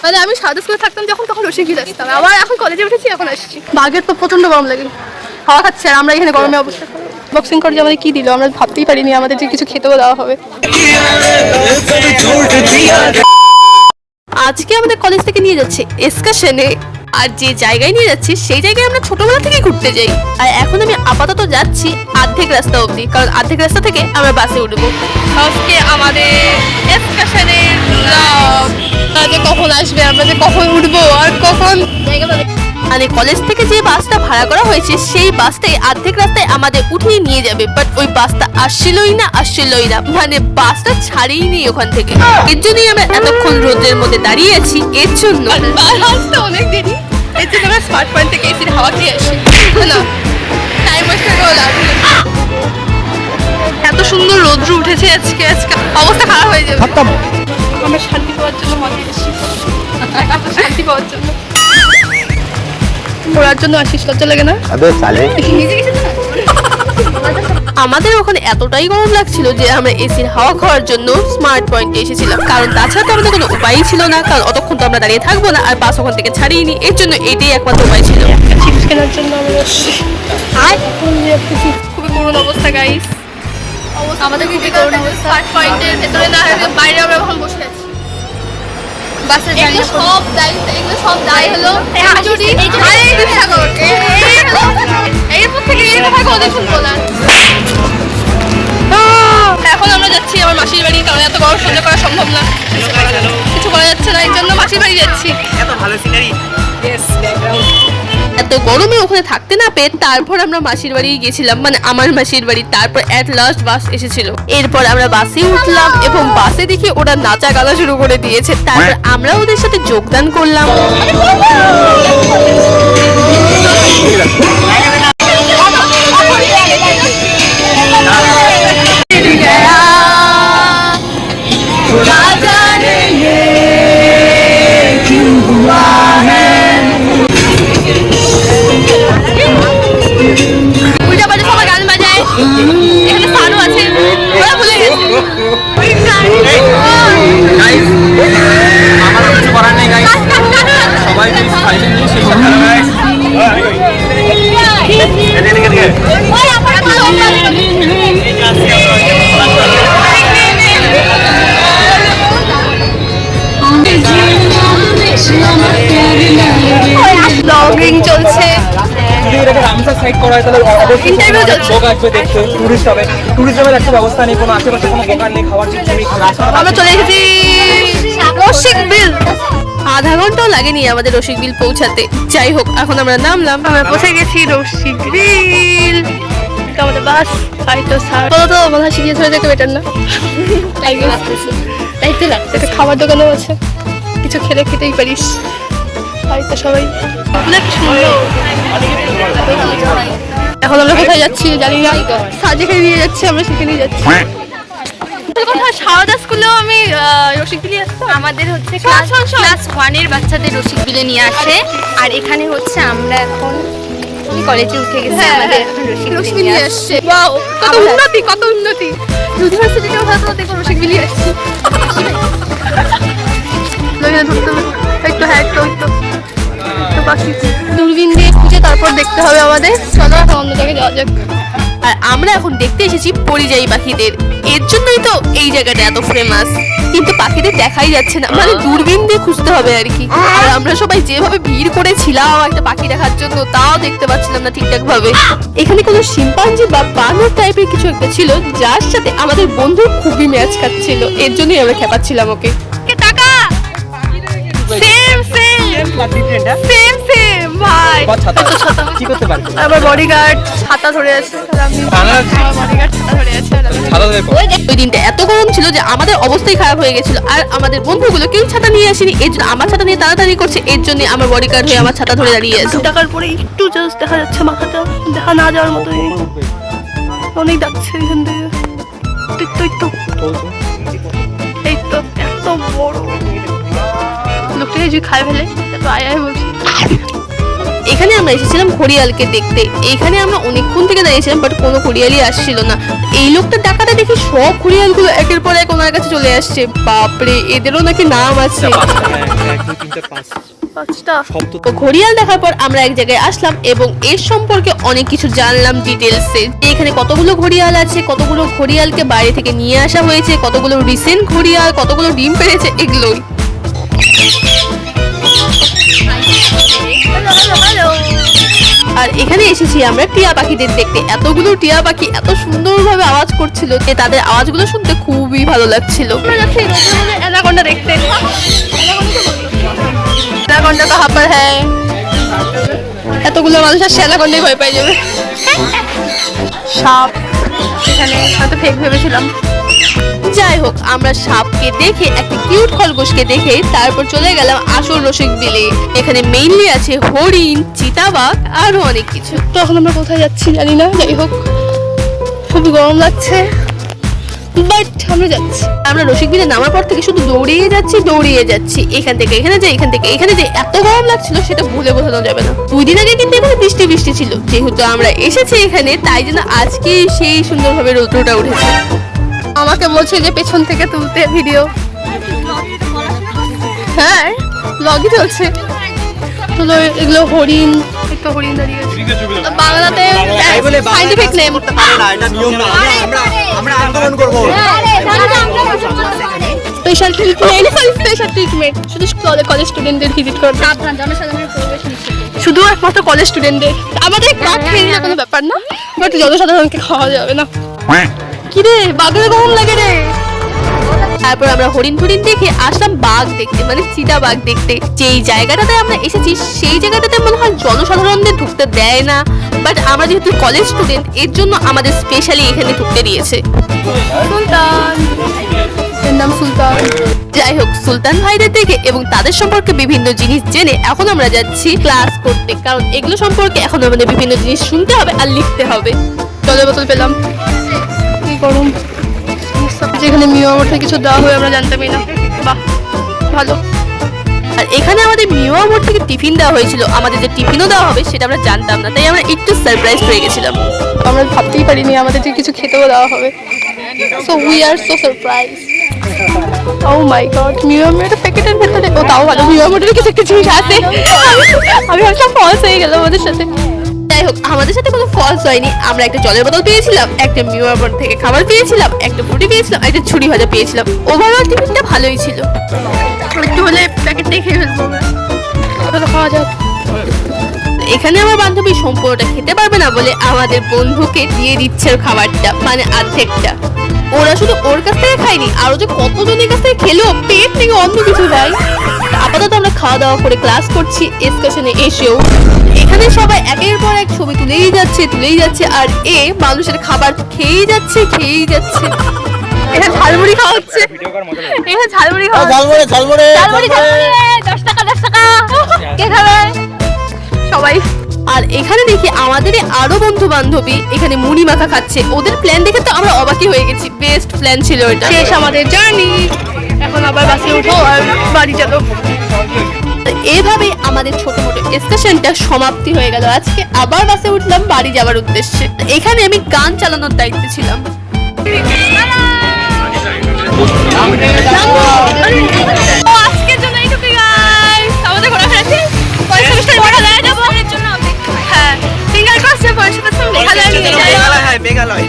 মানে আমি সাদা স্কুলে থাকতাম যখন তখন রসিকবিল আসতাম, আবার এখন কলেজে উঠেছি এখন আসছি। বাঘের তো প্রচন্ড গরম লাগে, হাওয়া খাচ্ছে আর আমরা এখানে গরমে অবস্থা। বক্সিং করে যে আমাদের কি দিল আমরা ভাবতেই পারিনি আমাদের যে কিছু খেতেও দেওয়া হবে। আজকে আমাদের কলেজ থেকে নিয়ে যাচ্ছে এক্সকারশনে, আর যে জায়গায় নিয়ে যাচ্ছি সেই জায়গায় আমরা ছোটবেলা থেকে ঘুরতে যাই। আর এখন আমি আপাতত যাচ্ছি অর্ধেক রাস্তা অবধি, কারণ অর্ধেক রাস্তা থেকে আমরা বাসে উঠবো। আজকে আমাদের এক্সকারশনের ব্লগ, যে কখন আসবে, আমরা যে কখন উঠবো আর কখন জায়গা পাবে। মানে কলেজ থেকে যে বাসটা ভাড়া করা হয়েছে সেই বাসটাই অর্ধেক রাস্তায় আমাদের উঠিয়ে নিয়ে যাবে, বাট ওই বাসটা আসছিলই না, মানে বাসটা ছাড়েইনি ওখান থেকে। এর জন্যই আমরা এতক্ষণ রোদের মধ্যে দাঁড়িয়ে আছি। এর জন্য আসতে অনেক দেরি, এর জন্য আমরা স্মার্ট পয়েন্ট থেকে এসির হাওয়া খেয়ে আসি না, টাইম ওয়েস্ট করে লাগবে। এত সুন্দর রোদ্র উঠেছে আজকে, অবস্থা খারাপ হয়ে যাবে। আমরা শান্তি পাওয়ার জন্য মনে এসেছি, শান্তি পাওয়ার জন্য, ঘোরার জন্য আসিস, লজ্জা লাগে না? আমাদের ওখানে এতটাই গরম লাগছিল যে আমরা এসির হাওয়া খাওয়ার জন্য স্মার্ট পয়েন্টে এসেছিলাম, কারণ তাছাড়া তো আমাদের কোনো উপায়ই ছিল না, কারণ অতক্ষণ তো আমরা দাঁড়িয়ে থাকবো না, আর বাস ওখান থেকে ছাড়িয়ে নি, এর জন্য এটাই একমাত্র উপায় ছিল। চিপস কেনার জন্য আমরা খুবই করুণ অবস্থা গাইস, আমাদের খুবই করুণ অবস্থা। স্মার্ট পয়েন্টের ভেতরে না, বাইরে আমরা এখন বসে আছি। সব দায় হলো এরপর থেকে এই কথা কোনোদিন শুনবো না। এখন আমরা যাচ্ছি আমার মাসির বাড়ি, কারণ এত গরম সহ্য করা সম্ভব না, কিছু করা যাচ্ছে না, এর জন্য মাসির বাড়ি যাচ্ছি। এত ভালো সিনারি, এত গরমে ওখানে থাকতে না পেয়ে তারপর আমরা মাসির বাড়ি গেছিলাম, মানে আমার মাসির বাড়ি। তারপর এট লাস্ট বাস এসেছিল, এরপর আমরা বাসে উঠলাম এবং বাসে দেখি ওরা নাচা গালা শুরু করে দিয়েছে। তারপর আমরা ওদের সাথে যোগদান করলাম। ব্লগিং চলছে, আমরা চলে এসেছি রসিকবিল। আধা ঘন্টাও লাগেনি আমাদের রসিকবিল পৌঁছাতে। যাই হোক, এখন আমরা নামলাম, আমরা পৌঁছে গেছি রসিকবিল। আমাদের বাস হয়তো তো মাথা সিরিয়াস হয়ে যেতে বেটার না, একটা খাবার দোকানও আছে, কিছু খেলে খেতেই পারিস। হয়তো সবাই এখন আমরা কোথায় যাচ্ছি জানি না, যেখানে নিয়ে যাচ্ছি আমরা সেখানে নিয়ে যাচ্ছি। সারদা স্কুলেও আমি রসিকবিলে আসতাম, আমাদের হচ্ছে ক্লাস 1-এর বাচ্চাদের রসিকবিলে নিয়ে আসে, আর এখানে হচ্ছে আমরা এখন কলেজে উঠে গেছি, আমাদের এখন রসিকবিলে আসছে। ওয়াও, কত উন্নতি, কত উন্নতি। ইউনিভার্সিটিতেও হয়তো দেখো রসিকবিলে আসছি। দূরবীন দিয়ে খুঁজে তারপর দেখতে হবে আমাদের। চলো এখন অন্য জায়গায় যাওয়া যাক। আর আমরা এখন দেখতে এসেছি পরিযায়ী পাখিদের, এর জন্যই তো এই জায়গাটা এত ফেমাস। কিন্তু পাখিদের দেখাই যাচ্ছে না, মানে দূরবীন দিয়ে খুঁজতে হবে আর কি। আর আমরা সবাই যেভাবে ভিড় করেছিলাম একটা পাখি দেখার জন্য, তাও দেখতে পাচ্ছিলাম না ঠিকঠাক ভাবে। এখানে কোনো শিম্পাঞ্জি বা বানর টাইপের কিছু একটা ছিল, যার সাথে আমাদের বন্ধু খুবই ম্যাচ খাচ্ছিল, এর জন্যই আমরা খেপাচ্ছিলাম ওকে। আমার বডিগার্ড ছাতা ধরে আছে, ওই দিনটা এত গরম ছিল যে আমাদের অবস্থাই খারাপ হয়ে গেছিল। আর আমাদের বন্ধুগুলো কেউ ছাতা নিয়ে আসেনি, এর জন্য আমার ছাতা নিয়ে তাড়াতাড়ি করছে, এর জন্য আমার বডিগার্ড হয়ে আমার ছাতা ধরে দাঁড়িয়ে আছে। টাকার পরে একটু জাস্ট দেখা যাচ্ছে মাথাটা, দেখা না যাওয়ার মতো অনেক ডাকছে এখান থেকে। এই তো এত বড় লোকটাকে যে খায় ফেলে, এত আয় আয় বলছি। এখানে আমরা এসেছিলাম ঘড়িয়ালকে দেখতে, এখানে আমরা অনেকক্ষণ থেকে দাঁড়িয়েছিলাম, বাট কোনো ঘড়িয়ালই আসছিল না। এই লোকটা ডাকাটা দেখি সব ঘড়িয়ালগুলো একের পর এক ওনার কাছে চলে আসছে। বাপরে, এদেরও নাকি নাম আছে। 5টা ঘড়িয়াল দেখার পর আমরা এক জায়গায় আসলাম এবং এর সম্পর্কে অনেক কিছু জানলাম ডিটেলসে। এখানে কতগুলো ঘড়িয়াল আছে, কতগুলো ঘড়িয়ালকে বাইরে থেকে নিয়ে আসা হয়েছে, কতগুলো রিসেন্ট ঘড়িয়াল, কতগুলো ডিম পেড়েছে, এগুলোই। আর এখানে এসেছি আমরা টিয়া পাখিদের দেখতে। এতগুলো টিয়া পাখি এত সুন্দরভাবে আওয়াজ করছিল যে তাদের আওয়াজগুলো শুনতে খুবই ভালো লাগছিল। আমরা যাচ্ছি অ্যানাকোন্ডা দেখতে। অ্যানাকোন্ডা কাহা পর হ্যায়? এতগুলো মানুষ আর অ্যানাকোন্ডাই ভয় পেয়ে যাবে। সাপ এখানে হয়তো ফেক ভেবেছিলাম। যাই হোক, আমরা সাপকে দেখে একটা কিউট খরগোশকে দেখে তারপর চলে গেলাম আসল রসিক বিলে। এখানে মেইনলি আছে হরিণ, চিতাবাঘ আরো অনেক কিছু। তো এখন আমরা কোথায় যাচ্ছি জানি না। যাই হোক, খুবই গরম লাগছে, বাট আমরা যাচ্ছি। আমরা রসিক বিলে নামার পর থেকে শুধু দৌড়িয়ে যাচ্ছি, এখান থেকে এখানে যাই, এখান থেকে এখানে যাই। এত গরম লাগছিল সেটা ভুলে বোঝানো যাবে না। 2 দিন আগে কিন্তু এখানে বৃষ্টি ছিল। যেহেতু আমরা এসেছি এখানে, তাই জন্য আজকে সেই সুন্দরভাবে রৌদ্রটা উঠেছে। আমাকে বলছে যে পেছন থেকে তুলতে ভিডিও। হ্যাঁ, ব্লগই চলছে। এগুলো হরিণ, একটু হরিণ দাঁড়িয়ে আছে। বাংলাতে সাইন্টিফিক নেম স্পেশাল ট্রিটমেন্ট শুধু কলেজ স্টুডেন্টদের ভিজিট করতে, শুধু একমাত্র কলেজ স্টুডেন্টদের। আমাদের কোনো ব্যাপার না, বাট জনসাধারণকে খাওয়া যাবে না। কিরে, বাঘের গরম লাগে রে। তারপর আমরা হরিণ দেখে আসলাম বাঘ দেখতে, মানে চিতা বাঘ দেখতে। যেই জায়গাটাতে আমরা এসেছি সেই জায়গাটাতে মনে হয় জনসাধারণদের ঢুকতে দেয় না, বাট আমরা যেহেতু কলেজ স্টুডেন্ট এর জন্য আমাদের স্পেশালি এখানে ঢুকতে দিয়েছে। সুলতান, এর নাম সুলতান। যাই হোক, সুলতান ভাইদের দেখে এবং তাদের সম্পর্কে বিভিন্ন জিনিস জেনে এখন আমরা যাচ্ছি ক্লাস করতে, কারণ এগুলো সম্পর্কে এখন আমাদের বিভিন্ন জিনিস শুনতে হবে আর লিখতে হবে। জলের বোতল পেলাম, কি গরম। যেখানে মিও আমোর্থে কিছু দেওয়া হবে আমরা জানতামই না। বাহ, ভালো। আর এখানে আমাদের মিও আমোর্থ থেকে টিফিন দেওয়া হয়েছিল। আমাদের যে টিফিনও দেওয়া হবে সেটা আমরা জানতাম না, তাই আমরা একটু সারপ্রাইজ হয়ে গেছিলাম। আমরা ভাবতেই পারিনি আমাদের যে কিছু খেতেও দেওয়া হবে। So we are so surprise. Oh my god, মিও আমোর্থের প্যাকেটের ভেতরে, ও তাও ভালো, মিও আমোর্থের কিছু একটা জিনিস আছে। আমি ভাবছিলাম ফলস হয়ে গেল আমাদের সাথে। যাই হোক, আমাদের সাথে কোনো ফলস হয়নি। আমরা একটা জলের বোতল পেয়েছিলাম, একটা মিও আমোর্থ থেকে খাবার পেয়েছিলাম, একটা ফ্রুটি পেয়েছিলাম, একটা ছুরি ভাজা পেয়েছিলাম। ওভারঅল টিফিনটা ভালোই ছিল। একটু হলে প্যাকেটটাই খেয়ে ফেলবো আমরা, খাওয়া যাক। এখানে আমার বান্ধবী সম্পূর্ণটা খেতে পারবে না বলে আমাদের বন্ধুকে দিয়ে দিচ্ছে খাবারটা, মানে অর্ধেকটা। ওরা শুধু ওর কাছ থেকে খায়নি, আরো যে কতজনের কাছ থেকে খেলো, পেট থেকে অন্য কিছু ভাই। আপাতত আমরা খাওয়া দাওয়া করে ক্লাস করছি। এক্সকারশনে এসেও এখানে সবাই একের পর এক ছবি তুলেই যাচ্ছে, আর মানুষের খাবার খেয়েই যাচ্ছে। এখানে ঝালমুড়ি খাওয়া হচ্ছে, এখানে ঝালমুড়ি খাওয়া হচ্ছে। ঝালমুড়ি 10 টাকা কে খাবে? সবাই। আর এখানে দেখি আমাদের আরো বন্ধু বান্ধবী এখানে মুড়ি মাখা খাচ্ছে। ওদের প্ল্যান দেখে তো আমরা অবাকই হয়ে গেছি। বেস্ট প্ল্যান ছিল এটা। শেষ আমাদের জার্নি, এখন আবার বাসে উঠো আর বাড়ি চলো। এভাবে আমাদের ছোট মোটো এক্সকারশনটা সমাপ্তি হয়ে গেল। আজকে আবার বাসে উঠলাম বাড়ি যাওয়ার উদ্দেশ্যে। এখানে আমি গান চালানোর দায়িত্বে ছিলাম। আজকের জন্য এইটুকুই গাইস। আমাদের ঘোরাফেরা শেষ। পরের সেমিস্টারে মেঘালয়ে যাব। হ্যাঁ, ফিঙ্গার ক্রস যে পরের সেমিস্টারে মেঘালয়ে নিয়ে যাই। মেঘালয়।